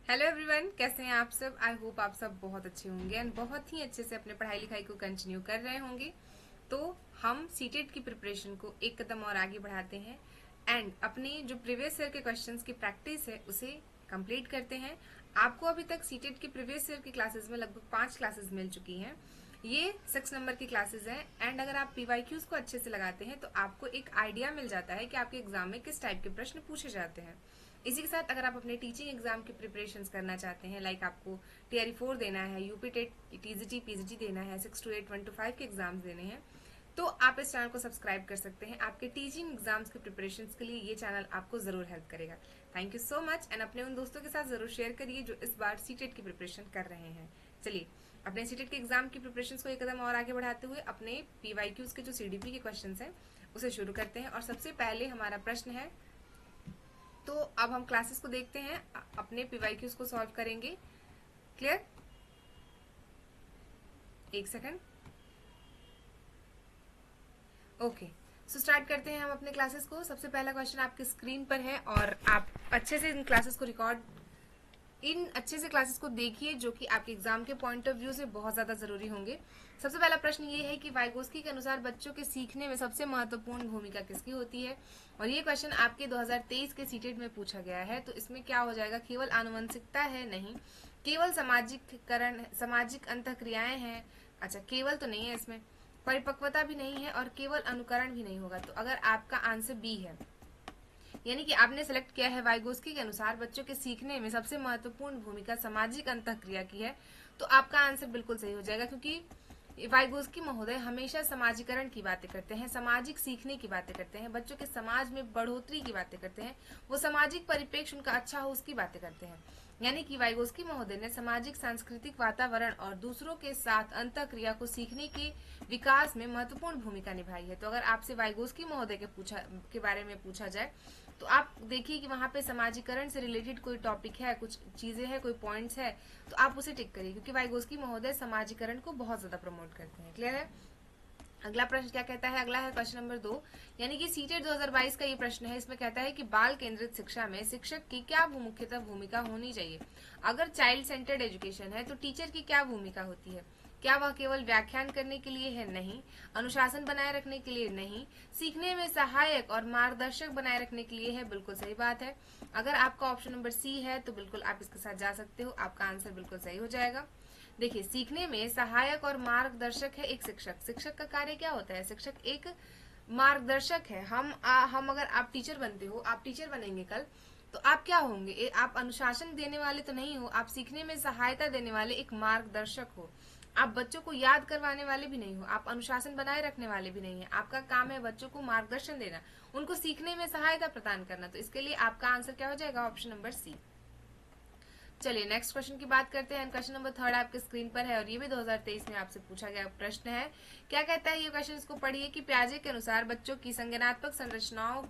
Hello everyone, कैसे हैं आप सब। आई होप आप सब बहुत अच्छे होंगे एंड बहुत ही अच्छे से अपने पढ़ाई लिखाई को कंटिन्यू कर रहे होंगे। तो हम सीटेट की प्रिपरेशन को एक कदम और आगे बढ़ाते हैं एंड अपने जो प्रीवियस ईयर के क्वेश्चंस की प्रैक्टिस है उसे कंप्लीट करते हैं। आपको अभी तक सीटेट की प्रीवियस ईयर की क्लासेस में लगभग 5 क्लासेस मिल चुकी हैं। ये 6 नंबर की क्लासेस हैं एंड अगर आप पीवाईक्यूज को अच्छे से लगाते हैं तो आपको एक आइडिया मिल जाता है कि आपके एग्जाम में किस टाइप के प्रश्न पूछे जाते हैं। इसी के साथ अगर आप अपने टीचिंग एग्जाम की प्रिपरेशन करना चाहते हैं, लाइक आपको टीआरई 4 देना है, यूपी टेट, टीजीटी, पीजीटी देना है, 6 to 8, 1 to 5 के एग्जाम्स देने हैं, तो आप इस चैनल को सब्सक्राइब कर सकते हैं। आपके टीचिंग एग्जाम्स की प्रिपरेशन के लिए ये चैनल आपको जरूर हेल्प करेगा। Thank you so much and अपने उन दोस्तों के साथ जरूर शेयर करिए जो इस बार सीटेट की प्रिपरेशन कर रहे हैं। चलिए अपने सीटेट के एग्जाम की प्रिपरेशन को एक कदम और आगे बढ़ाते हुए अपने पीवाईक्यूज के जो सीडीपी के क्वेश्चन हैं उसे शुरू करते हैं। और सबसे पहले हमारा प्रश्न है, तो अब हम क्लासेस को देखते हैं, अपने पीवाईक्यूज को सॉल्व करेंगे। क्लियर? एक सेकंड। ओके, सो स्टार्ट करते हैं हम अपने क्लासेस को। सबसे पहला क्वेश्चन आपके स्क्रीन पर है और आप अच्छे से इन क्लासेस को अच्छे से क्लासेस को देखिए जो कि आपके एग्जाम के पॉइंट ऑफ व्यू से बहुत ज्यादा जरूरी होंगे। सबसे पहला प्रश्न ये है कि वाइगोस्की के अनुसार बच्चों के सीखने में सबसे महत्वपूर्ण भूमिका किसकी होती है। और ये क्वेश्चन आपके 2023 के सीटेट में पूछा गया है। तो इसमें क्या हो जाएगा, केवल आनुवंशिकता है? नहीं। केवल सामाजिककरण, सामाजिक अंतःक्रियाएं हैं? अच्छा, केवल तो नहीं है इसमें। परिपक्वता भी नहीं है और केवल अनुकरण भी नहीं होगा। तो अगर आपका आंसर बी है, यानी कि आपने सेलेक्ट किया है वाइगोस्की के अनुसार बच्चों के सीखने में सबसे महत्वपूर्ण भूमिका सामाजिक अंतःक्रिया की है, तो आपका आंसर बिल्कुल सही हो जाएगा। क्योंकि वाइगोस्की महोदय हमेशा समाजीकरण की बातें करते हैं, सामाजिक सीखने की बातें करते हैं, बच्चों के समाज में बढ़ोतरी की बातें करते हैं, वो सामाजिक परिप्रेक्ष्य उनका अच्छा हो उसकी बातें करते हैं। यानी कि वाइगोस्की महोदय ने सामाजिक सांस्कृतिक वातावरण और दूसरों के साथ अंतःक्रिया को सीखने के विकास में महत्वपूर्ण भूमिका निभाई है। तो अगर आपसे वाइगोस्की महोदय के बारे में पूछा जाए तो आप देखिए कि वहां पे समाजीकरण से रिलेटेड कोई टॉपिक है, कुछ चीजें हैं, कोई पॉइंट्स है, तो आप उसे टिक करिए क्योंकि वाइगोस्की महोदय समाजीकरण को बहुत ज्यादा प्रमोट करते हैं। क्लियर है? अगला प्रश्न क्या कहता है, अगला है क्वेश्चन नंबर 2, यानी कि सीटेट 2022 का ये प्रश्न है। इसमें कहता है कि बाल केंद्रित शिक्षा में शिक्षक की क्या मुख्यतः भूमिका होनी चाहिए। अगर चाइल्ड सेंटर्ड एजुकेशन है तो टीचर की क्या भूमिका होती है। क्या वह केवल व्याख्यान करने के लिए है? नहीं। अनुशासन बनाए रखने के लिए? नहीं। सीखने में सहायक और मार्गदर्शक बनाए रखने के लिए है? बिल्कुल सही बात है। अगर आपका ऑप्शन नंबर सी है तो बिल्कुल आप इसके साथ जा सकते हो, आपका आंसर बिल्कुल सही हो जाएगा। देखिए, सीखने में सहायक और मार्गदर्शक है एक शिक्षक। शिक्षक का कार्य क्या होता है? शिक्षक एक मार्गदर्शक है। हम अगर आप टीचर बनते हो, आप टीचर बनेंगे कल, तो आप क्या होंगे? आप अनुशासन देने वाले तो नहीं हो, आप सीखने में सहायता देने वाले एक मार्गदर्शक हो। आप बच्चों को याद करवाने वाले भी नहीं हो, आप अनुशासन बनाए रखने वाले भी नहीं है। आपका काम है बच्चों को मार्गदर्शन देना, उनको सीखने में सहायता प्रदान करना। तो इसके लिए आपका आंसर क्या हो जाएगा? Option number C. चलिए नेक्स्ट क्वेश्चन की बात करते हैं। क्वेश्चन नंबर 3 आपके स्क्रीन पर है और ये भी 2023 में आपसे पूछा गया प्रश्न है। क्या कहता है ये क्वेश्चन, इसको पढ़िए कि पियाजे के अनुसार बच्चों की संज्ञानात्मक संरचनाओं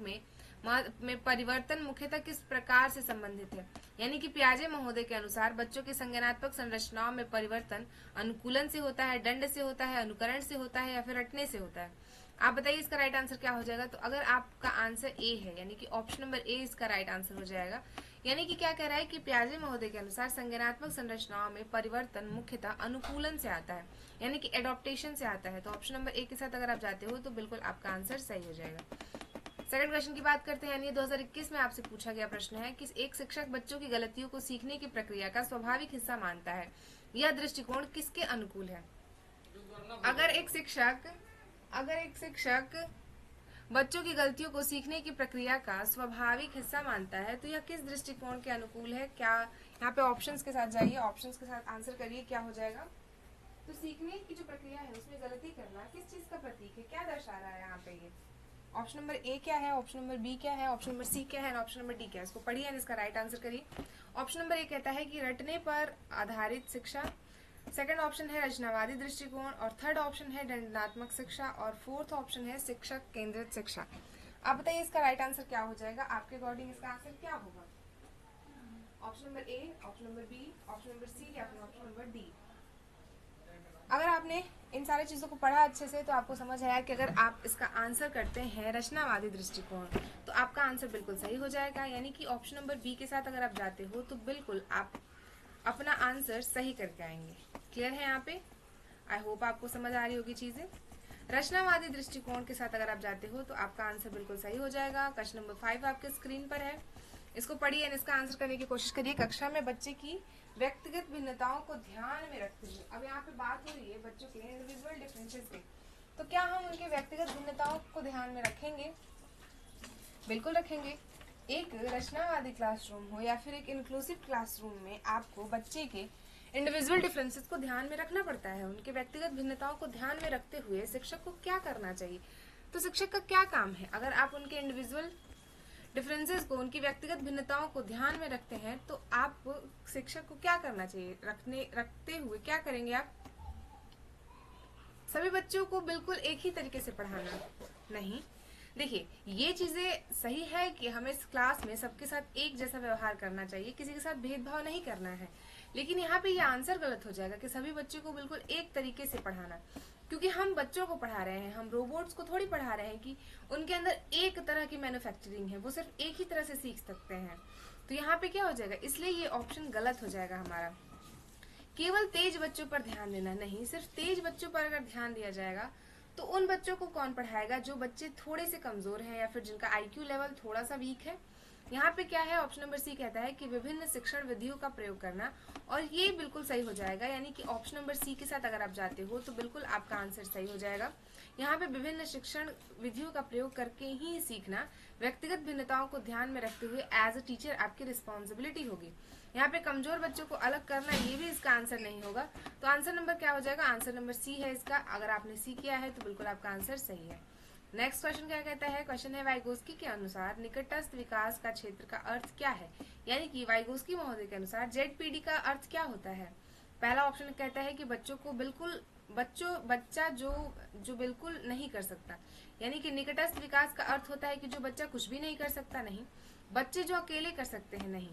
में परिवर्तन मुख्यतः किस प्रकार से संबंधित है। यानी कि पियाजे महोदय के अनुसार बच्चों की संज्ञानात्मक संरचनाओं में परिवर्तन अनुकूलन से होता है, दंड से होता है, अनुकरण से होता है या फिर रटने से होता है। आप बताइए इसका राइट आंसर क्या हो जाएगा। तो अगर आपका आंसर ए है, यानी कि ऑप्शन नंबर ए इसका राइट आंसर हो जाएगा। यानी कि क्या कह रहा है कि पियाजे महोदय के अनुसार संज्ञानात्मक संरचनाओं में परिवर्तन मुख्यतः अनुकूलन से आता है, यानी कि एडॉप्टेशन से आता है। तो ऑप्शन नंबर ए के साथ अगर आप जाते हो तो बिल्कुल आपका आंसर सही हो जाएगा। सेकंड क्वेश्चन की बात करते हैं। यानी 2021 में आपसे पूछा गया प्रश्न है कि एक शिक्षक बच्चों की गलतियों को सीखने की प्रक्रिया का स्वाभाविक हिस्सा मानता है। यह दृष्टिकोण किसके अनुकूल है। अगर एक शिक्षक बच्चों की गलतियों को सीखने की प्रक्रिया का स्वाभाविक हिस्सा मानता है तो यह किस दृष्टिकोण के अनुकूल है। क्या यहाँ पे ऑप्शंस के साथ जाइए, ऑप्शंस के साथ आंसर करिए क्या हो जाएगा। तो सीखने की जो प्रक्रिया है उसमें गलती करना किस चीज का प्रतीक है, क्या दर्शा रहा है यहाँ पे ये। ऑप्शन नंबर ए क्या है, ऑप्शन नंबर बी क्या है, ऑप्शन नंबर सी क्या है, ऑप्शन नंबर डी क्या है। इसको पढ़िए एंड इसका राइट आंसर करिए। ऑप्शन नंबर ए कहता है कि रटने पर आधारित शिक्षा, सेकंड ऑप्शन है रचनावादी दृष्टिकोण, और थर्ड ऑप्शन है दंडात्मक शिक्षा, और फोर्थ ऑप्शन है शिक्षक केंद्रित शिक्षा। आप बताइए इसका राइट आंसर क्या हो जाएगा, आपके अकॉर्डिंग इसका आंसर क्या होगा। Option number A, option number B, option number C या फिर ऑप्शन नंबर डी। अगर आपने इन सारी चीजों को पढ़ा अच्छे से तो आपको समझ आया कि अगर आप इसका आंसर करते हैं रचनावादी दृष्टिकोण, तो आपका आंसर बिल्कुल सही हो जाएगा, यानी कि ऑप्शन नंबर बी के साथ अगर आप जाते हो तो बिल्कुल आप अपना आंसर सही करके आएंगे। क्लियर है यहाँ पे? आई होप आपको समझ आ रही होगी चीजें। रचनावादी दृष्टिकोण के साथ अगर आप जाते हो तो आपका आंसर बिल्कुल सही हो जाएगा। क्वेश्चन नंबर 5 आपके स्क्रीन पर है, इसको पढ़िए एंड इसका आंसर करने की कोशिश करिए। कक्षा में बच्चे की व्यक्तिगत भिन्नताओं को ध्यान में रखते हुए, अब यहाँ पे बात हो रही है बच्चों के इंडिविजुअल डिफरेंसेस की, तो क्या हम उनके व्यक्तिगत भिन्नताओं को ध्यान में रखेंगे? बिल्कुल रखेंगे। एक रचनावादी क्लासरूम हो या फिर एक इंक्लूसिव क्लासरूम में आपको बच्चे के इंडिविजुअल डिफरेंसेस को ध्यान में रखना पड़ता है। उनके व्यक्तिगत भिन्नताओं को ध्यान में रखते हुए शिक्षक को क्या करना चाहिए? तो शिक्षक का क्या काम है? अगर आप उनके इंडिविजुअल डिफरेंसेस को, उनकी व्यक्तिगत भिन्नताओं को ध्यान में रखते हैं तो आप शिक्षक को क्या करना चाहिए? रखते हुए क्या करेंगे आप? सभी बच्चों को बिल्कुल एक ही तरीके से पढ़ाना नहीं। देखिए, ये चीजें सही है कि हमें इस क्लास में सबके साथ एक जैसा व्यवहार करना चाहिए, किसी के साथ भेदभाव नहीं करना है, लेकिन यहाँ पे ये आंसर गलत हो जाएगा कि सभी बच्चों को बिल्कुल एक तरीके से पढ़ाना, क्योंकि हम बच्चों को पढ़ा रहे हैं, हम रोबोट्स को थोड़ी पढ़ा रहे हैं कि उनके अंदर एक तरह की मैन्युफैक्चरिंग है, वो सिर्फ एक ही तरह से सीख सकते हैं। तो यहाँ पे क्या हो जाएगा, इसलिए ये ऑप्शन गलत हो जाएगा हमारा। केवल तेज बच्चों पर ध्यान देना नहीं, सिर्फ तेज बच्चों पर अगर ध्यान दिया जाएगा तो उन बच्चों को कौन पढ़ाएगा जो बच्चे थोड़े से कमजोर हैं या फिर जिनका आईक्यू लेवल थोड़ा सा वीक है। यहाँ पे क्या है, ऑप्शन नंबर सी कहता है कि विभिन्न शिक्षण विधियों का प्रयोग करना, और ये बिल्कुल सही हो जाएगा, यानी कि ऑप्शन नंबर सी के साथ अगर आप जाते हो तो बिल्कुल आपका आंसर सही हो जाएगा। यहाँ पे विभिन्न शिक्षण विधियों का प्रयोग करके ही सीखना व्यक्तिगत भिन्नताओं को ध्यान में रखते हुए एज अ टीचर आपकी रिस्पॉन्सिबिलिटी होगी। यहाँ पे कमजोर बच्चों को अलग करना ये भी इसका आंसर नहीं होगा। तो आंसर नंबर क्या हो जाएगा? आंसर नंबर सी है इसका। अगर आपने सी किया है तो बिल्कुल आपका आंसर सही है। नेक्स्ट क्वेश्चन क्या कहता है? क्वेश्चन है वाइगोस्की के अनुसार निकटस्थ विकास का क्षेत्र का अर्थ क्या है? यानी कि वाइगोस्की महोदय के अनुसार जेडपीडी का अर्थ क्या होता है? पहला ऑप्शन कहता है कि बच्चा जो बिल्कुल नहीं कर सकता, यानी कि निकटस्थ विकास का अर्थ होता है कि जो बच्चा कुछ भी नहीं कर सकता, नहीं। बच्चे जो अकेले कर सकते हैं, नहीं।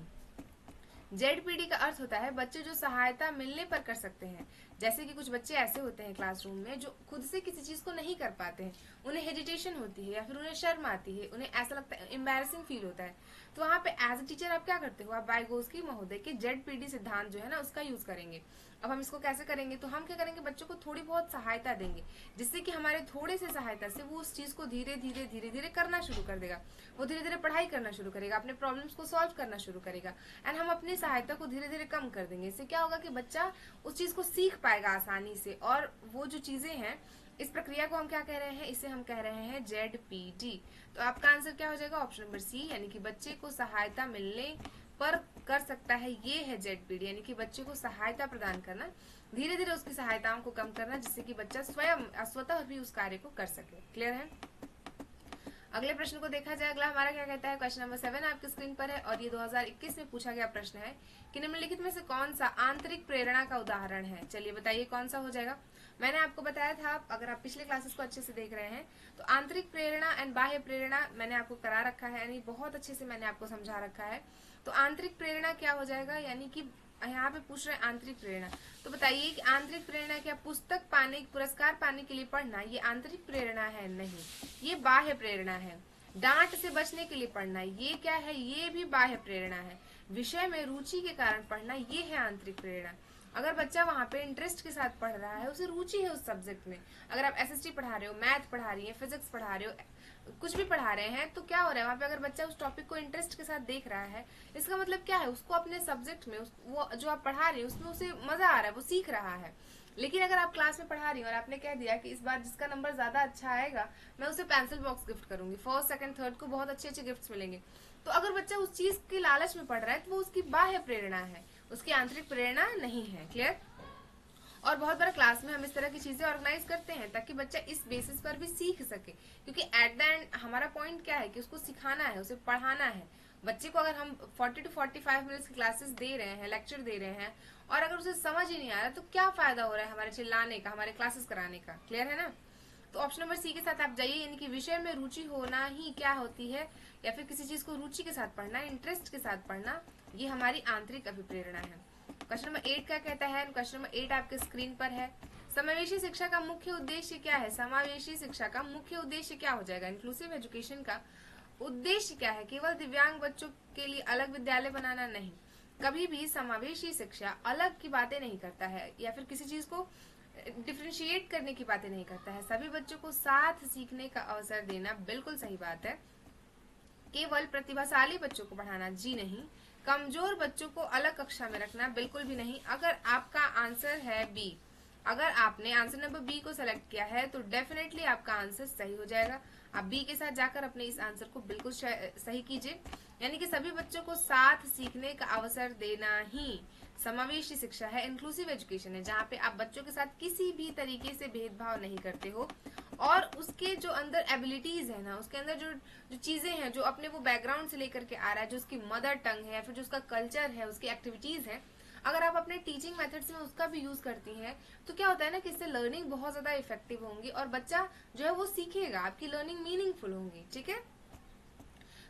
जेडपीडी का अर्थ होता है बच्चे जो सहायता मिलने पर कर सकते हैं। जैसे कि कुछ बच्चे ऐसे होते हैं क्लासरूम में जो खुद से किसी चीज को नहीं कर पाते हैं, उन्हें हेजिटेशन होती है या फिर उन्हें शर्म आती है, उन्हें ऐसा लगता है, एम्बैरेसिंग फील होता है। तो वहाँ पे एज अ टीचर आप क्या करते हो? आप वाइगोस्की महोदय के जेडपीडी सिद्धांत जो है ना उसका यूज करेंगे। अब हम इसको कैसे करेंगे? तो हम क्या करेंगे, बच्चों को थोड़ी बहुत सहायता देंगे, जिससे कि हमारे थोड़े से सहायता से वो उस चीज को धीरे धीरे करना शुरू कर देगा। वो धीरे धीरे पढ़ाई करना शुरू करेगा, अपने प्रॉब्लम्स को सॉल्व करना शुरू करेगा, एंड हम अपनी सहायता को धीरे धीरे कम कर देंगे। इससे क्या होगा कि बच्चा उस चीज को सीख पाएगा आसानी से, और वो जो चीजें हैं, इस प्रक्रिया को हम क्या कह रहे हैं? इसे हम कह रहे हैं जेडपीडी। तो आपका आंसर क्या हो जाएगा? ऑप्शन नंबर सी, यानी कि बच्चे को सहायता मिलने पर कर सकता है, ये है जेडपीडी, यानी कि बच्चे को सहायता प्रदान करना, धीरे धीरे उसकी सहायताओं को कम करना, जिससे कि बच्चा स्वतः भी उस कार्य को कर सके। क्लियर है? अगले प्रश्न को देखा जाए। अगला हमारा क्या कहता है? क्वेश्चन नंबर 7 आपकी स्क्रीन पर है और ये 2021 में पूछा गया प्रश्न है कि निम्नलिखित में से कौन सा आंतरिक प्रेरणा का उदाहरण है? चलिए बताइए कौन सा हो जाएगा। मैंने आपको बताया था, अगर आप पिछले क्लासेस को अच्छे से देख रहे हैं तो आंतरिक प्रेरणा एंड बाह्य प्रेरणा मैंने आपको करा रखा है, यानी बहुत अच्छे से मैंने आपको समझा रखा है। तो आंतरिक प्रेरणा क्या हो जाएगा? यानी कि यहाँ पे पूछ रहे हैं आंतरिक प्रेरणा, तो बताइए कि आंतरिक प्रेरणा क्या पुरस्कार पाने के लिए पढ़ना ये आंतरिक प्रेरणा है? नहीं, ये बाह्य प्रेरणा है। डांट से बचने के लिए पढ़ना ये क्या है? ये भी बाह्य प्रेरणा है। विषय में रुचि के कारण पढ़ना ये है आंतरिक प्रेरणा। अगर बच्चा वहाँ पे इंटरेस्ट के साथ पढ़ रहा है, उसे रुचि है उस सब्जेक्ट में, अगर आप एसएसटी पढ़ा रहे हो, मैथ पढ़ा रही है, फिजिक्स पढ़ा रहे हो, कुछ भी पढ़ा रहे हैं, तो क्या हो रहा है वहाँ पे? अगर बच्चा उस टॉपिक को इंटरेस्ट के साथ देख रहा है, इसका मतलब क्या है? उसको अपने सब्जेक्ट में वो जो आप पढ़ा रही है उसमें उसे मजा आ रहा है, वो सीख रहा है। लेकिन अगर आप क्लास में पढ़ा रही हो और आपने कह दिया कि इस बार जिसका नंबर ज्यादा अच्छा आएगा मैं उसे पेंसिल बॉक्स गिफ्ट करूंगी, फर्स्ट सेकंड थर्ड को बहुत अच्छे अच्छे गिफ्ट्स मिलेंगे, तो अगर बच्चा उस चीज के लालच में पढ़ रहा है तो वो उसकी बाह्य प्रेरणा है, उसकी आंतरिक प्रेरणा नहीं है। क्लियर? और बहुत बार क्लास में हम इस तरह की चीजें ऑर्गेनाइज करते हैं ताकि बच्चा इस बेसिस पर भी सीख सके, क्योंकि एट द एंड हमारा पॉइंट क्या है कि उसको सिखाना है, उसे पढ़ाना है। बच्चे को अगर हम 40 to 45 मिनट्स की क्लासेस दे रहे हैं, लेक्चर दे रहे हैं, और अगर उसे समझ ही नहीं आ रहा तो क्या फायदा हो रहा है हमारे चिल्लाने का, हमारे क्लासेस कराने का। क्लियर है ना? तो ऑप्शन नंबर सी के साथ आप जाइए, यानी कि विषय में रुचि होना ही क्या होती है, या फिर किसी चीज को रुचि के साथ पढ़ना, इंटरेस्ट के साथ पढ़ना, ये हमारी आंतरिक अभिप्रेरणा है। क्वेश्चन नंबर 8 क्या कहता है? क्वेश्चन नंबर 8 आपके स्क्रीन पर है। समावेशी शिक्षा का मुख्य उद्देश्य क्या है? समावेशी शिक्षा का मुख्य उद्देश्य क्या हो जाएगा? इंक्लूसिव एजुकेशन का उद्देश्य क्या है? केवल दिव्यांग बच्चों के लिए अलग विद्यालय बनाना नहीं। कभी भी समावेशी शिक्षा अलग की बातें नहीं करता है या फिर किसी चीज को डिफ्रेंशिएट करने की बातें नहीं करता है। सभी बच्चों को साथ सीखने का अवसर देना बिल्कुल सही बात है। केवल प्रतिभाशाली बच्चों को पढ़ाना, जी नहीं। कमजोर बच्चों को अलग कक्षा में रखना, बिल्कुल भी नहीं। अगर आपका आंसर है बी, अगर आपने आंसर नंबर बी को सेलेक्ट किया है तो डेफिनेटली आपका आंसर सही हो जाएगा। आप बी के साथ जाकर अपने इस आंसर को बिल्कुल सही कीजिए। यानी कि सभी बच्चों को साथ सीखने का अवसर देना ही समावेशी शिक्षा है, इंक्लूसिव एजुकेशन है, जहाँ पे आप बच्चों के साथ किसी भी तरीके से भेदभाव नहीं करते हो और उसके जो अंदर एबिलिटीज है ना, उसके अंदर जो जो चीजें हैं, जो अपने वो बैकग्राउंड से लेकर के आ रहा है, जो उसकी मदर टंग है या फिर जो उसका कल्चर है, उसकी एक्टिविटीज है, अगर आप अपने टीचिंग मेथड्स में उसका भी यूज करती हैं तो क्या होता है ना कि इससे लर्निंग बहुत ज्यादा इफेक्टिव होंगी और बच्चा जो है वो सीखेगा, आपकी लर्निंग मीनिंगफुल होंगी। ठीक है।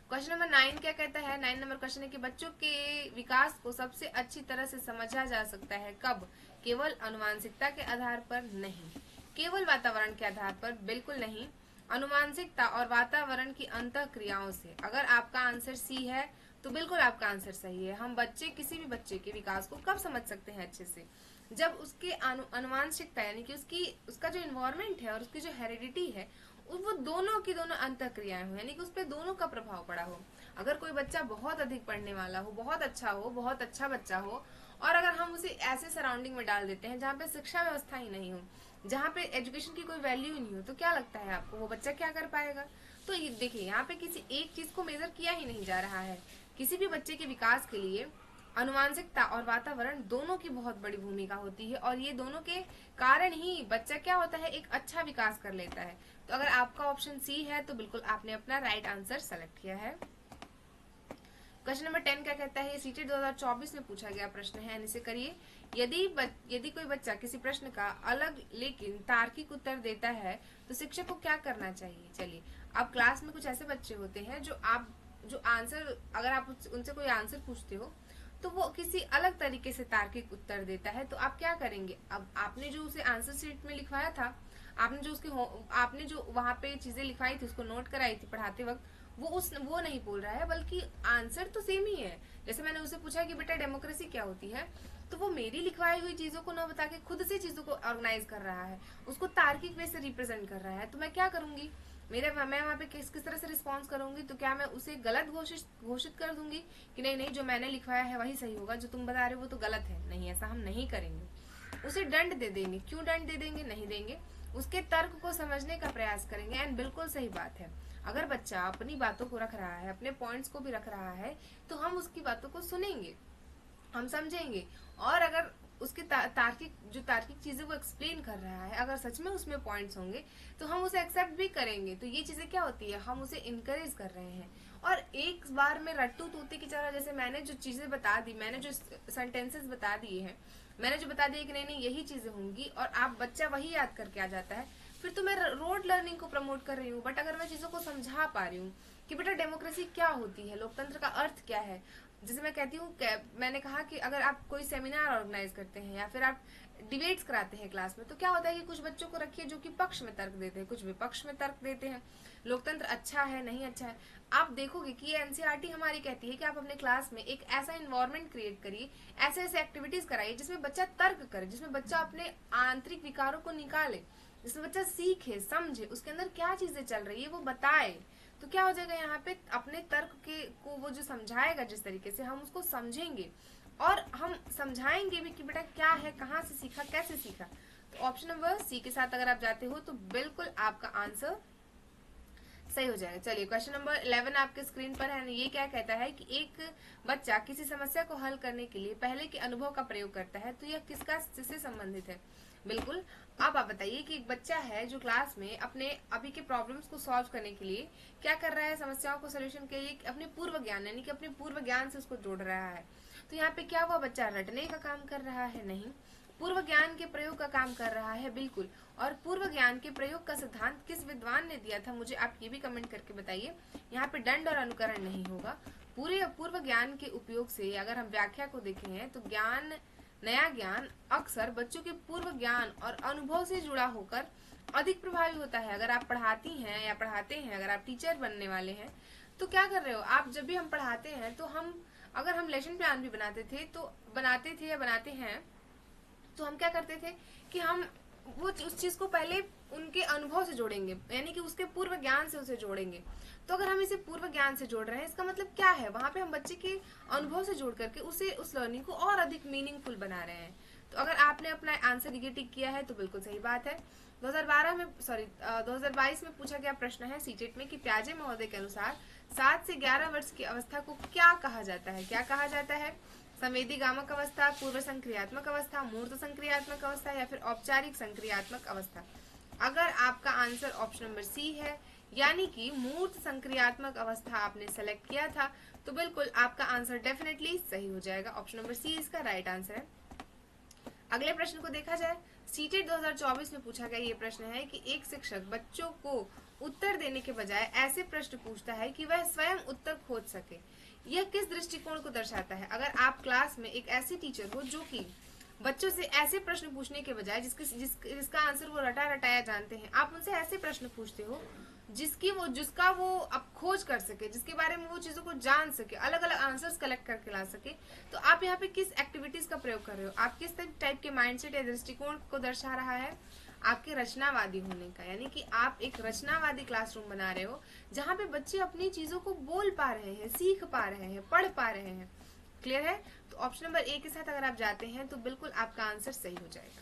क्वेश्चन नंबर 9 क्या कहता है? 9 नंबर क्वेश्चन है कि बच्चों के विकास को सबसे अच्छी तरह से समझा जा सकता है कब? केवल अनुवांशिकता के आधार पर नहीं, केवल वातावरण के आधार पर बिल्कुल नहीं, अनुवांशिकता और वातावरण की अंतः क्रियाओं से। अगर आपका आंसर सी है तो बिल्कुल आपका आंसर सही है। हम किसी भी बच्चे के विकास को कब समझ सकते हैं अच्छे से? जब उसके अनुवांशिकता यानी कि उसका जो इन्वायरमेंट है और उसकी जो हेरिडिटी है वो दोनों की दोनों अंतःक्रियाएं हो, यानी कि उस पर दोनों का प्रभाव पड़ा हो। अगर कोई बच्चा बहुत अधिक पढ़ने वाला हो, बहुत अच्छा बच्चा हो, और अगर हम उसे ऐसे सराउंडिंग में डाल देते हैं जहाँ पे शिक्षा व्यवस्था ही नहीं हो, जहाँ पे एजुकेशन की कोई वैल्यू ही नहीं हो, तो क्या लगता है आपको वो बच्चा क्या कर पाएगा? तो ये देखिए, यहाँ पे किसी एक चीज को मेजर किया ही नहीं जा रहा है। किसी भी बच्चे के विकास के लिए अनुवांशिकता और वातावरण दोनों की बहुत बड़ी भूमिका होती है और ये दोनों के कारण ही बच्चा क्या होता है, एक अच्छा विकास कर लेता है। तो अगर आपका ऑप्शन सी है तो बिल्कुल आपने अपना राइट आंसर सेलेक्ट किया है। क्वेश्चन नंबर 10 क्या कहता है? सीटेट 2024 में पूछा गया प्रश्न है, इसे करिए। यदि कोई बच्चा किसी प्रश्न का अलग लेकिन तार्किक उत्तर देता है तो शिक्षक को क्या करना चाहिए? चलिए, अब क्लास में कुछ ऐसे बच्चे होते हैं जो आंसर, अगर आप उनसे कोई आंसर पूछते हो तो वो किसी अलग तरीके से तार्किक उत्तर देता है, तो आप क्या करेंगे? अब आपने जो उसे आंसर शीट में लिखवाया था, आपने जो वहां पे चीजें लिखवाई थी, उसको नोट कराई थी पढ़ाते वक्त, वो नहीं बोल रहा है, बल्कि आंसर तो सेम ही है। जैसे मैंने उसे पूछा कि बेटा डेमोक्रेसी क्या होती है, तो वो मेरी लिखवाई हुई चीजों को न बता के खुद से चीजों को ऑर्गेनाइज कर रहा है, उसको तार्किक वे से रिप्रेजेंट कर रहा है। तो मैं क्या करूंगी? मैं वहाँ पे किस तरह से रिस्पॉन्स करूंगी? तो क्या मैं उसे गलत घोषित कर दूंगी कि नहीं, जो मैंने लिखवाया है वही सही होगा, जो तुम बता रहे हो वो तो गलत है? नहीं, ऐसा हम नहीं करेंगे। उसे दंड दे देंगे। क्यों दंड दे देंगे? नहीं देंगे, उसके तर्क को समझने का प्रयास करेंगे। एंड बिल्कुल सही बात है, अगर बच्चा अपनी बातों को रख रहा है, अपने पॉइंट्स को भी रख रहा है, तो हम उसकी बातों को सुनेंगे, हम समझेंगे। और अगर उसके तार्किक चीजें वो एक्सप्लेन कर रहा है, अगर सच में उसमें पॉइंट्स होंगे तो हम उसे एक्सेप्ट भी करेंगे। तो ये चीजें क्या होती है, हम उसे इनकरेज कर रहे हैं। और एक बार में रट्टू तूते की तरह, जैसे मैंने जो चीजें बता दी, मैंने जो सेंटेंसेस बता दिए हैं, मैंने जो बता दिया कि नहीं यही चीजें होंगी, और आप बच्चा वही याद करके आ जाता है, फिर तो मैं रोड लर्निंग को प्रमोट कर रही हूँ। बट अगर मैं चीजों को समझा पा रही हूँ कि बेटा डेमोक्रेसी क्या होती है, लोकतंत्र का अर्थ क्या है, जैसे मैं कहती हूँ, मैंने कहा कि अगर आप कोई सेमिनार ऑर्गेनाइज करते हैं या फिर आप डिबेट्स कराते हैं क्लास में, तो क्या होता है कि कुछ बच्चों को रखिए जो कि पक्ष में तर्क देते हैं, कुछ विपक्ष में तर्क देते हैं, लोकतंत्र अच्छा है नहीं अच्छा है। आप देखोगे कि ये एनसीईआरटी हमारी कहती है कि आप अपने क्लास में एक ऐसा इन्वायरमेंट क्रिएट करिए, ऐसे ऐसे एक्टिविटीज कराइए जिसमें बच्चा तर्क करे, जिसमें बच्चा अपने आंतरिक विकारों को निकाले, जिसमें बच्चा सीखे, समझे, उसके अंदर क्या चीजें चल रही है वो बताए। तो क्या हो जाएगा, यहाँ पे अपने तर्क को वो जो समझाएगा, जिस तरीके से हम उसको समझेंगे और हम समझाएंगे भी कि बेटा क्या है, कहाँ से सीखा, कैसे सीखा। तो ऑप्शन नंबर सी के साथ अगर आप जाते हो तो बिल्कुल आपका आंसर सही हो जाएगा। चलिए, क्वेश्चन नंबर 11 आपके स्क्रीन पर है। ये क्या कहता है कि एक बच्चा किसी समस्या को हल करने के लिए पहले के अनुभव का प्रयोग करता है, तो यह किससे संबंधित है? बिल्कुल, अब आप बताइए कि एक बच्चा है जो क्लास में अपने अभी के प्रॉब्लम्स को सॉल्व करने के लिए क्या कर रहा है, समस्याओं को सोल्यूशन के लिए अपने पूर्व ज्ञान, यानी कि अपने पूर्व ज्ञान से उसको जोड़ रहा है। तो यहाँ पे क्या वो बच्चा रटने का काम कर रहा है? नहीं, पूर्व ज्ञान के प्रयोग का काम कर रहा है, बिल्कुल। और पूर्व ज्ञान के प्रयोग का सिद्धांत किस विद्वान ने दिया था, मुझे आप ये भी कमेंट करके बताइए। यहाँ पे दंड और अनुकरण नहीं होगा। पूरे पूर्व ज्ञान के उपयोग से अगर हम व्याख्या को देखें तो नया ज्ञान अक्सर बच्चों के पूर्व ज्ञान और अनुभव से जुड़ा होकर अधिक प्रभावी होता है। अगर आप पढ़ाती हैं या पढ़ाते हैं, अगर आप टीचर बनने वाले हैं, तो क्या कर रहे हो आप, जब भी हम पढ़ाते हैं तो हम, अगर हम लेसन प्लान भी बनाते थे या बनाते हैं, तो हम क्या करते थे कि हम वो उस चीज को पहले उनके अनुभव से जोड़ेंगे, यानी कि उसके पूर्व ज्ञान से उसे जोड़ेंगे। तो अगर हम इसे पूर्व ज्ञान से जोड़ रहे हैं, इसका मतलब क्या है, वहां पे हम बच्चे के अनुभव से जोड़ करके उसे, उस लर्निंग को और अधिक मीनिंगफुल बना रहे हैं। तो अगर आपने अपना आंसर टिक किया है तो बिल्कुल सही बात है। 2022 में पूछा गया प्रश्न है सीटेट में कि प्याजे महोदय के अनुसार 7 से 11 वर्ष की अवस्था को क्या कहा जाता है। क्या कहा जाता है? संवेदी गामक अवस्था, पूर्व संक्रियात्मक अवस्था, मूर्त संक्रियात्मक अवस्था या फिर औपचारिक संक्रियात्मक अवस्था। अगर आपका आंसर ऑप्शन नंबर सी है, यानी कि मूर्त संक्रियात्मक अवस्था आपने सेलेक्ट किया था, तो बिल्कुल आपका आंसर डेफिनेटली सही हो जाएगा। ऑप्शन नंबर सी इसका राइट आंसर है। अगले प्रश्न को देखा जाए, सीटेट 2024 में पूछा गया ये प्रश्न है कि एक शिक्षक बच्चों को उत्तर देने के बजाय ऐसे प्रश्न पूछता है कि वह स्वयं उत्तर खोज सके। यह किस दृष्टिकोण को दर्शाता है? अगर आप क्लास में एक ऐसी टीचर हो जो कि बच्चों से ऐसे प्रश्न पूछने के बजाय जिसका आंसर वो रटा रटाया जानते हैं, आप उनसे ऐसे प्रश्न पूछते हो जिसका वो अब खोज कर सके, जिसके बारे में वो चीजों को जान सके, अलग अलग आंसर्स कलेक्ट करके ला सके, तो आप यहाँ पे किस एक्टिविटीज का प्रयोग कर रहे हो? आप किस टाइप के माइंडसेट या दृष्टिकोण को दर्शा रहा है? आपके रचनावादी होने का, यानी कि आप एक रचनावादी क्लासरूम बना रहे हो जहाँ पे बच्चे अपनी चीजों को बोल पा रहे हैं, सीख पा रहे हैं, पढ़ पा रहे हैं। क्लियर है? तो ऑप्शन नंबर ए के साथ अगर आप जाते हैं तो बिल्कुल आपका आंसर सही हो जाएगा।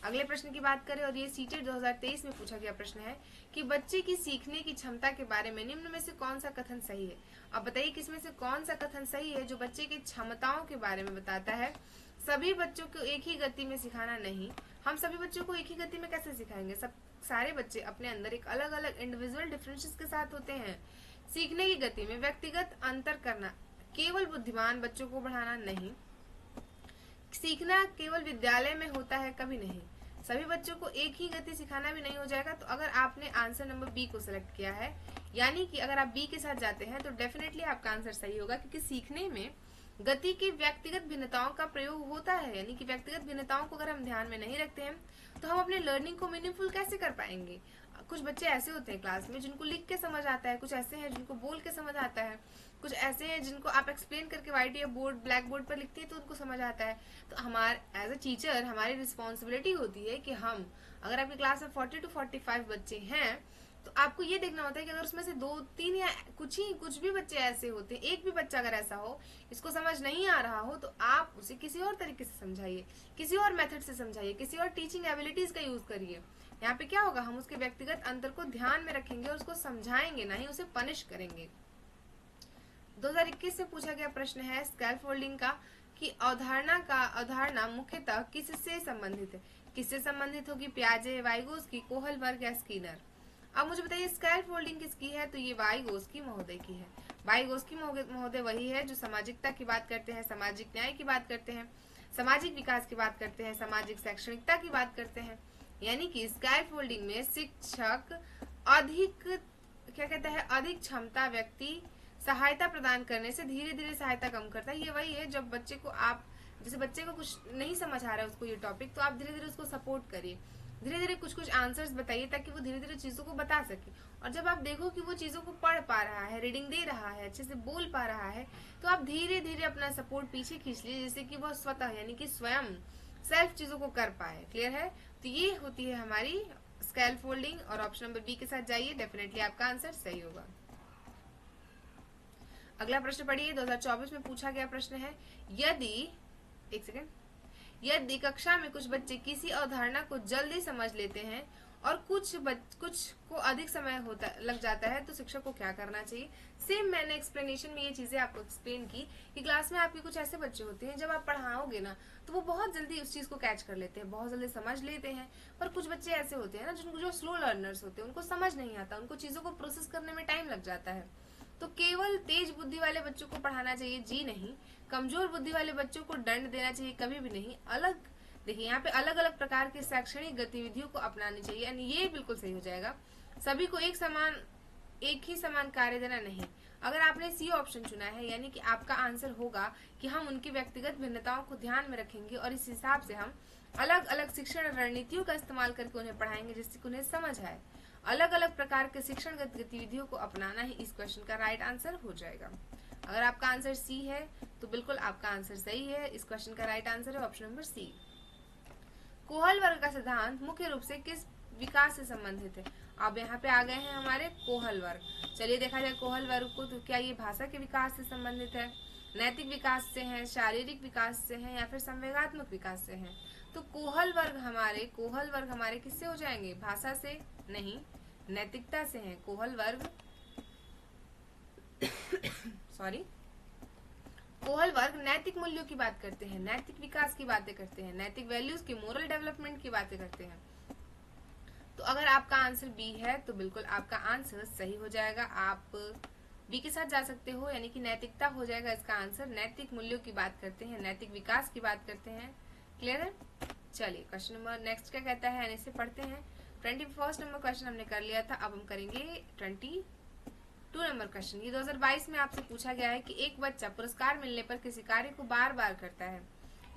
अगले प्रश्न की बात करें, और ये सीटेट 2023 में पूछा गया प्रश्न है कि बच्चे की सीखने की क्षमता के बारे में निम्न में से कौन सा कथन सही है। अब बताइए किसमें से कौन सा कथन सही है जो बच्चे की क्षमताओं के बारे में बताता है। सभी बच्चों को एक ही गति में सिखाना नहीं। हम सभी बच्चों को एक ही गति में कैसे सिखाएंगे? सारे बच्चे अपने अंदर एक अलग अलग इंडिविजुअल डिफरेंसेस के साथ होते हैं। सीखने की गति में व्यक्तिगत अंतर करना, केवल बुद्धिमान बच्चों को बढ़ाना नहीं। सीखना केवल विद्यालय में होता है, कभी नहीं। सभी बच्चों को एक ही गति सिखाना भी नहीं हो जाएगा। तो अगर आपने आंसर नंबर बी को सिलेक्ट किया है, यानी कि अगर आप बी के साथ जाते हैं तो डेफिनेटली आपका आंसर सही होगा, क्योंकि सीखने में गति की व्यक्तिगत भिन्नताओं का प्रयोग होता है। यानी कि व्यक्तिगत भिन्नताओं को अगर हम ध्यान में नहीं रखते हैं तो हम अपने लर्निंग को मीनिंगफुल कैसे कर पाएंगे? कुछ बच्चे ऐसे होते हैं क्लास में जिनको लिख के समझ आता है, कुछ ऐसे हैं जिनको बोल के समझ आता है, कुछ ऐसे हैं जिनको आप एक्सप्लेन करके व्हाइट या बोर्ड, ब्लैक बोर्ड पर लिखते हैं तो उनको समझ आता है। तो हमारे एज अ टीचर हमारी रिस्पॉन्सिबिलिटी होती है कि हम, अगर आपकी क्लास में 40 to 45 बच्चे हैं, तो आपको ये देखना होता है कि अगर उसमें से 2-3 या कुछ भी बच्चे ऐसे होते हैं, एक भी बच्चा अगर ऐसा हो इसको समझ नहीं आ रहा हो, तो आप उसे किसी और तरीके से समझाइए, किसी और मेथड से समझाइए, किसी और टीचिंग एबिलिटीज का यूज करिए। यहाँ पे क्या होगा, हम उसके व्यक्तिगत अंतर को ध्यान में रखेंगे और उसको समझाएंगे, ना ही उसे पनिश करेंगे। 2021 में पूछा गया प्रश्न है स्कैफोल्डिंग का कि अवधारणा मुख्यतः किससे संबंधित है। किससे संबंधित होगी? पियाजे, वाइगोस्की, कोहलबर्ग या स्किनर। अब मुझे बताइए स्कैफोल्डिंग किसकी है? तो ये वाइगोस्की महोदय की है। वाइगोस्की महोदय वही है जो सामाजिकता की बात करते हैं, सामाजिक न्याय की बात करते हैं, सामाजिक विकास की बात करते हैं, सामाजिक शैक्षणिकता की बात करते हैं। यानी कि स्कैफोल्डिंग में शिक्षक अधिक, क्या कहता है, अधिक क्षमता व्यक्ति सहायता प्रदान करने से धीरे धीरे सहायता कम करता है। ये वही है जब बच्चे को आप, जैसे बच्चे को कुछ नहीं समझ आ रहा है उसको ये टॉपिक, तो आप धीरे धीरे उसको सपोर्ट करिए, धीरे धीरे कुछ आंसर्स बताइए ताकि वो धीरे धीरे चीजों को बता सके। और जब आप देखो कि वो चीजों को पढ़ पा रहा है, रीडिंग दे रहा है, अच्छे से बोल पा रहा है, तो आप धीरे धीरे अपना सपोर्ट पीछे खींच लीजिए, जिससे कि वह स्वतः यानी कि स्वयं सेल्फ चीजों को कर पाए। क्लियर है? तो ये होती है हमारी स्कैफोल्डिंग। और ऑप्शन नंबर बी के साथ जाइए, डेफिनेटली आपका आंसर सही होगा। अगला प्रश्न पढ़िए, 2024 में पूछा गया प्रश्न है, यदि कक्षा में कुछ बच्चे किसी अवधारणा को जल्दी समझ लेते हैं और कुछ को अधिक समय लग जाता है, तो शिक्षक को क्या करना चाहिए? सेम मैंने एक्सप्लेनेशन में ये चीजें आपको एक्सप्लेन की कि क्लास में आपके कुछ ऐसे बच्चे होते हैं जब आप पढ़ाओगे ना तो वो बहुत जल्दी उस चीज को कैच कर लेते हैं, बहुत जल्दी समझ लेते हैं। पर कुछ बच्चे ऐसे होते हैं ना जो स्लो लर्नर्स होते हैं, उनको समझ नहीं आता, उनको चीजों को प्रोसेस करने में टाइम लग जाता है। तो केवल तेज बुद्धि वाले बच्चों को पढ़ाना चाहिए? जी नहीं। कमजोर बुद्धि वाले बच्चों को दंड देना चाहिए? कभी भी नहीं। देखिए यहाँ पे अलग अलग प्रकार की शैक्षणिक गतिविधियों को अपनानी चाहिए, यानी ये बिल्कुल सही हो जाएगा। सभी को एक ही समान कार्य देना नहीं। अगर आपने सी ऑप्शन चुना है, यानी कि आपका आंसर होगा कि हम उनकी व्यक्तिगत भिन्नताओं को ध्यान में रखेंगे और इस हिसाब से हम अलग अलग शिक्षण रणनीतियों का इस्तेमाल करके उन्हें पढ़ाएंगे जिससे उन्हें समझ आए। अलग अलग प्रकार के शिक्षणगत गतिविधियों को अपनाना ही इस क्वेश्चन का राइट आंसर हो जाएगा। अगर आपका आंसर सी है तो बिल्कुल आपका आंसर सही है। इस क्वेश्चन का राइट आंसर है ऑप्शन नंबर सी। कोहल वर्ग का सिद्धांत मुख्य रूप से किस विकास से संबंधित है? अब यहाँ पे आ गए हैं हमारे कोहल वर्ग। चलिए देखा जाए कोहल वर्ग को, तो क्या ये भाषा के विकास से संबंधित है, नैतिक विकास से है, शारीरिक विकास से है, या फिर संवेगात्मक विकास से है? तो कोहल वर्ग हमारे किससे हो जाएंगे? भाषा से नहीं, नैतिकता से है। कोहल वर्ग सॉरी कोहल वर्ग नैतिक मूल्यों की बात करते हैं, नैतिक विकास की बातें करते हैं, नैतिक वैल्यूज की, मोरल डेवलपमेंट की बातें करते हैं। तो अगर आपका आंसर बी है तो बिल्कुल आपका आंसर सही हो जाएगा। आप बी के साथ जा सकते हो, यानी कि नैतिकता हो जाएगा इसका आंसर। नैतिक मूल्यों की बात करते हैं, नैतिक विकास की बात करते हैं। क्लियर है? चलिए क्वेश्चन नंबर नेक्स्ट क्या कहता है, इसे पढ़ते हैं। 21 नंबर क्वेश्चन हमने कर लिया था, अब हम करेंगे 22 नंबर क्वेश्चन। ये 2022 में आपसे पूछा गया है कि एक बच्चा पुरस्कार मिलने पर किसी कार्य को बार बार करता है,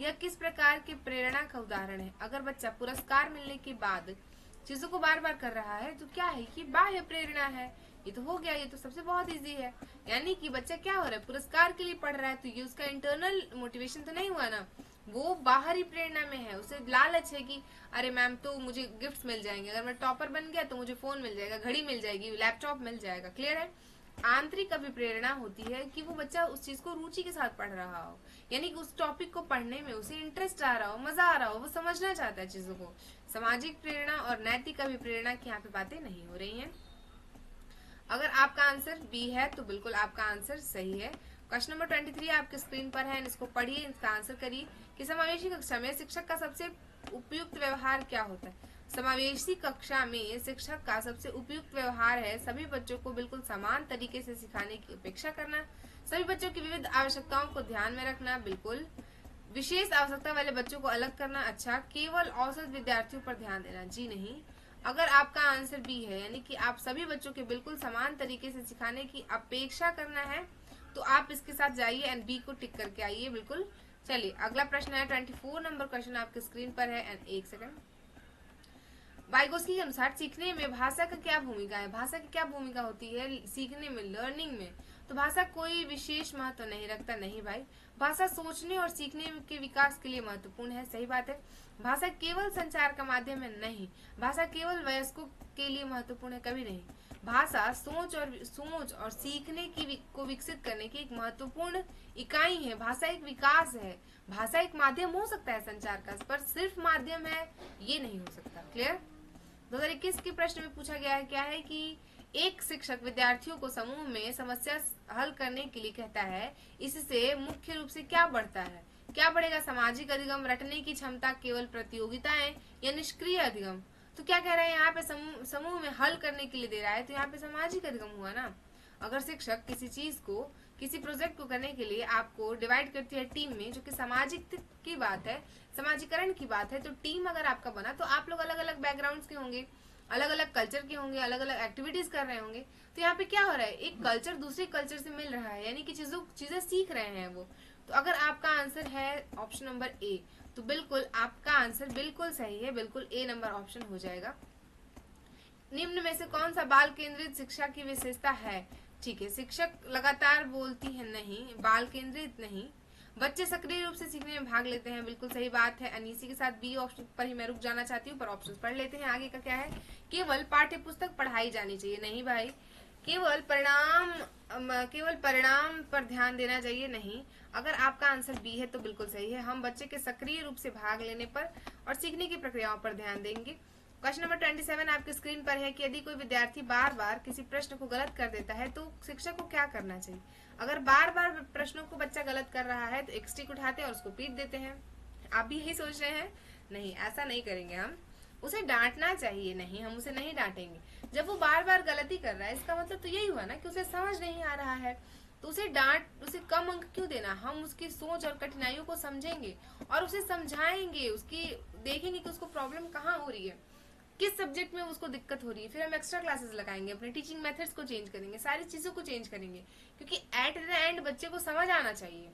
यह किस प्रकार की प्रेरणा का उदाहरण है? अगर बच्चा पुरस्कार मिलने के बाद चीजों को बार बार कर रहा है तो क्या है? कि बाह्य प्रेरणा है। ये तो हो गया, ये तो सबसे बहुत इजी है। यानी कि बच्चा क्या हो रहा है? पुरस्कार के लिए पढ़ रहा है, तो ये उसका इंटरनल मोटिवेशन तो नहीं हुआ ना, वो बाहरी प्रेरणा में है। उसे लालच है कि अरे मैम तो मुझे गिफ्ट्स मिल जाएंगे, अगर मैं टॉपर बन गया तो मुझे फोन मिल जाएगा, घड़ी मिल जाएगी, लैपटॉप मिल जाएगा। क्लियर है? आंतरिक अभिप्रेरणा होती है कि वो बच्चा उस चीज को रुचि के साथ पढ़ रहा हो, यानी कि उस टॉपिक को पढ़ने में उसे इंटरेस्ट आ रहा हो, मजा आ रहा हो, वो समझना चाहता है चीजों को। सामाजिक प्रेरणा और नैतिक अभिप्रेरणा की यहाँ पे बातें नहीं हो रही हैं। अगर आपका आंसर बी है तो बिल्कुल आपका आंसर सही है। क्वेश्चन नंबर 23 आपके स्क्रीन पर है, इसको पढ़िए, इसका आंसर करिए कि समावेशी कक्षा में शिक्षक का सबसे उपयुक्त व्यवहार क्या होता है? समावेशी कक्षा में शिक्षक का सबसे उपयुक्त व्यवहार है सभी बच्चों को बिल्कुल समान तरीके से सिखाने की अपेक्षा करना, सभी बच्चों की विविध आवश्यकताओं को ध्यान में रखना, बिल्कुल विशेष आवश्यकता वाले बच्चों को अलग करना, अच्छा केवल औसत विद्यार्थियों पर ध्यान देना, जी नहीं। अगर आपका आंसर बी है, यानी कि आप सभी बच्चों के बिल्कुल समान तरीके से सिखाने की अपेक्षा करना है, तो आप इसके साथ जाइए एंड बी को टिक करके आइए, बिल्कुल। चलिए अगला प्रश्न है 24 नंबर क्वेश्चन आपके स्क्रीन पर है एंड एक सेकंड। वाइगोस्की के अनुसार सीखने में भाषा का क्या भूमिका है? भाषा की क्या भूमिका होती है सीखने में, लर्निंग में? तो भाषा कोई विशेष महत्व नहीं रखता, नहीं भाई। भाषा सोचने और सीखने के विकास के लिए महत्वपूर्ण है, सही बात है। भाषा केवल संचार का माध्यम है, नहीं। भाषा केवल वयस्कों के लिए महत्वपूर्ण है, कभी नहीं। भाषा सोच और सीखने को विकसित करने की एक महत्वपूर्ण इकाई है। भाषा एक विकास है, भाषा एक माध्यम हो सकता है संचार का, पर सिर्फ माध्यम है ये नहीं हो सकता। क्लियर? 2021 के प्रश्न में पूछा गया है, क्या है कि एक शिक्षक विद्यार्थियों को समूह में समस्या हल करने के लिए कहता है, इससे मुख्य रूप से क्या बढ़ता है? क्या बढ़ेगा? सामाजिक अधिगम, रटने की क्षमता, केवल प्रतियोगिताएं, या निष्क्रिय अधिगम? तो क्या कह रहा है यहाँ पे? समूह में हल करने के लिए दे रहा है, तो यहाँ पे सामाजिक अधिगम हुआ ना। अगर शिक्षक किसी चीज को, किसी प्रोजेक्ट को करने के लिए आपको डिवाइड करती है टीम में, जो कि सामाजिक की बात है, समाजीकरण की बात है, तो टीम अगर आपका बना तो आप लोग अलग अलग बैकग्राउंड्स के होंगे, अलग अलग कल्चर के होंगे, अलग अलग एक्टिविटीज कर रहे होंगे। तो यहाँ पे क्या हो रहा है? एक कल्चर दूसरे कल्चर से मिल रहा है, यानी कि चीजें सीख रहे हैं वो। तो अगर आपका आंसर है ऑप्शन नंबर ए, तो बिल्कुल आपका आंसर बिल्कुल सही है, बिल्कुल ए नंबर ऑप्शन हो जाएगा। निम्न में से कौन सा बाल केंद्रित शिक्षा की विशेषता है? ठीक है, शिक्षक लगातार बोलती है, नहीं। बाल केंद्रित नहीं। बच्चे सक्रिय रूप से सीखने में भाग लेते हैं, बिल्कुल सही बात है। अनीसी के साथ बी ऑप्शन पर ही मैं रुक जाना चाहती हूँ, पर ऑप्शन पढ़ लेते हैं। आगे का क्या है? केवल पाठ्य पुस्तक पढ़ाई जानी चाहिए, नहीं भाई। केवल परिणाम पर ध्यान देना चाहिए, नहीं। अगर आपका आंसर बी है तो बिल्कुल सही है, हम बच्चे के सक्रिय रूप से भाग लेने पर और सीखने की प्रक्रियाओं पर ध्यान देंगे। क्वेश्चन नंबर 27 आपके स्क्रीन पर है कि यदि कोई विद्यार्थी बार बार किसी प्रश्न को गलत कर देता है तो शिक्षक को क्या करना चाहिए? अगर बार बार प्रश्नों को बच्चा गलत कर रहा है तो एक स्टिक उठाते हैं और उसको पीट देते हैं। आप भी यही सोच रहे हैं? नहीं, ऐसा नहीं करेंगे हम। उसे डांटना चाहिए, नहीं, हम उसे नहीं डांटेंगे। जब वो बार बार गलती कर रहा है, इसका मतलब तो यही हुआ ना कि उसे समझ नहीं आ रहा है, तो उसे कम अंक क्यों देना? हम उसकी सोच और कठिनाइयों को समझेंगे और उसे समझाएंगे, उसकी देखेंगे कि उसको प्रॉब्लम कहाँ हो रही है, किस सब्जेक्ट में उसको दिक्कत हो रही है। फिर हम एक्स्ट्रा क्लासेस लगाएंगे, अपने टीचिंग मेथड्स को चेंज करेंगे, सारी चीजों को चेंज करेंगे, क्योंकि एट द एंड बच्चे को समझ आना चाहिए।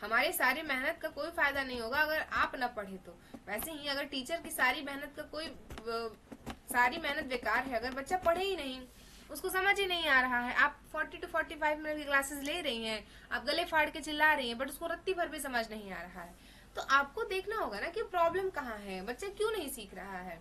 हमारी सारी मेहनत का कोई फायदा नहीं होगा अगर आप न पढ़े तो। वैसे ही अगर टीचर की सारी मेहनत का कोई सारी मेहनत बेकार है अगर बच्चा पढ़े ही नहीं, उसको समझ ही नहीं आ रहा है। आप 40 to 45 मिनट की क्लासेस ले रही हैं, आप गले फाड़ के चिल्ला रही हैं, बट उसको रत्ती भर भी समझ नहीं आ रहा है। तो आपको देखना होगा ना कि प्रॉब्लम कहाँ है, बच्चा क्यों नहीं सीख रहा है।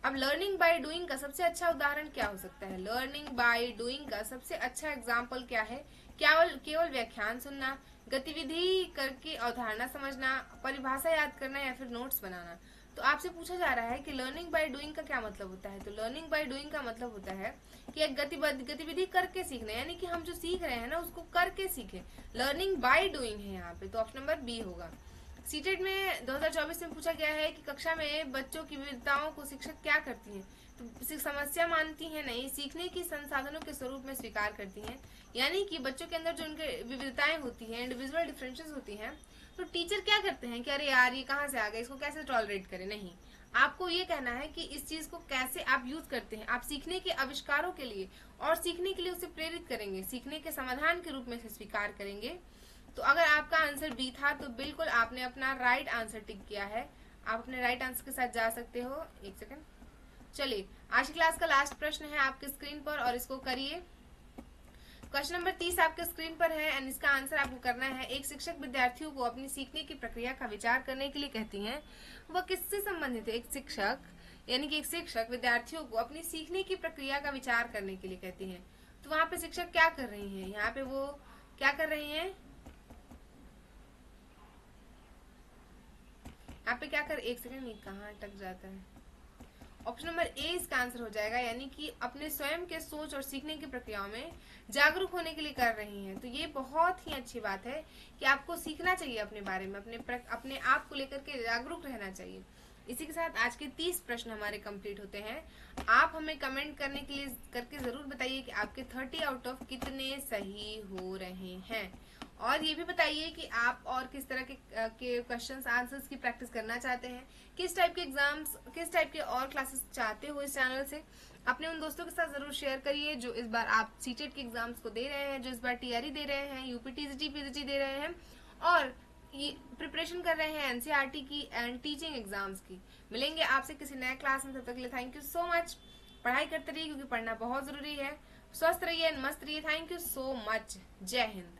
अब लर्निंग बाय डूइंग का सबसे अच्छा उदाहरण क्या हो सकता है? लर्निंग बाय डूइंग का सबसे अच्छा एग्जाम्पल क्या है? केवल केवल व्याख्यान सुनना, गतिविधि करके अवधारणा समझना, परिभाषा याद करना, या फिर नोट्स बनाना। तो आपसे पूछा जा रहा है कि लर्निंग बाय डूइंग का क्या मतलब होता है। तो लर्निंग बाय डूइंग का मतलब होता है कि एक गतिविधि करके सीखना, यानी कि हम जो सीख रहे हैं ना उसको करके सीखें। लर्निंग बाय डूइंग है यहाँ पे, तो ऑप्शन नंबर बी होगा। सीटेट में 2024 में पूछा गया है कि कक्षा में बच्चों की विविधताओं को शिक्षक क्या करती हैं? तो समस्या मानती हैं नहीं, सीखने की संसाधनों के स्वरूप में स्वीकार करती हैं। यानी कि बच्चों के अंदर जो उनके विविधताएं होती हैं, इंडिविजुअल डिफरेंसेस होती हैं, तो टीचर क्या करते हैं कि अरे यार ये कहाँ से आ गया, इसको कैसे टॉलरेट करें? नहीं, आपको ये कहना है कि इस चीज को कैसे आप यूज करते हैं। आप सीखने के आविष्कारों के लिए और सीखने के लिए उसे प्रेरित करेंगे, सीखने के समाधान के रूप में से स्वीकार करेंगे। तो अगर आपका आंसर बी था तो बिल्कुल आपने अपना राइट आंसर टिक किया है। आप अपने राइट आंसर के साथ जा सकते हो। एक सेकंड, चलिए आज की क्लास का लास्ट प्रश्न है आपके स्क्रीन पर और इसको करिए। क्वेश्चन नंबर 30 आपके स्क्रीन पर है एंड इसका आंसर आपको करना है। एक शिक्षक विद्यार्थियों को अपनी सीखने की प्रक्रिया का विचार करने के लिए कहती हैं। वह किससे संबंधित है? एक शिक्षक, यानी कि एक शिक्षक विद्यार्थियों को अपनी सीखने की प्रक्रिया का विचार करने के लिए कहती हैं। तो वहां पे शिक्षक क्या कर रही हैं? यहाँ पे वो क्या कर रही हैं? यहाँ पे क्या कर, एक सेकंड, ये कहाँ अटक जाता है? ऑप्शन नंबर ए इसका आंसर हो जाएगा, यानी कि अपने स्वयं के सोच और सीखने की प्रक्रियाओं में जागरूक होने के लिए कर रही हैं। तो ये बहुत ही अच्छी बात है कि आपको सीखना चाहिए अपने बारे में, अपने आप को लेकर के जागरूक रहना चाहिए। इसी के साथ आज के 30 प्रश्न हमारे कंप्लीट होते हैं। आप हमें कमेंट करने के लिए करके जरूर बताइए कि आपके 30 आउट ऑफ कितने सही हो रहे हैं, और ये भी बताइए कि आप और किस तरह के क्वेश्चंस आंसर्स की प्रैक्टिस करना चाहते हैं, किस टाइप के एग्जाम्स, किस टाइप के और क्लासेस चाहते हो इस चैनल से। अपने उन दोस्तों के साथ जरूर शेयर करिए जो इस बार आप सीटेट के एग्जाम्स को दे रहे हैं, जो इस बार टीआरई दे रहे हैं, यूपी टीजीटी पीजीटी दे रहे हैं, और ये प्रिपरेशन कर रहे हैं एनसीईआरटी की एंड टीचिंग एग्जाम्स की। मिलेंगे आपसे किसी नए क्लास में, तब तक के लिए थैंक यू सो मच। पढ़ाई करते रहिए क्योंकि पढ़ना बहुत जरूरी है। स्वस्थ रहिए, मस्त रहिए। Thank you so much. जय हिंद।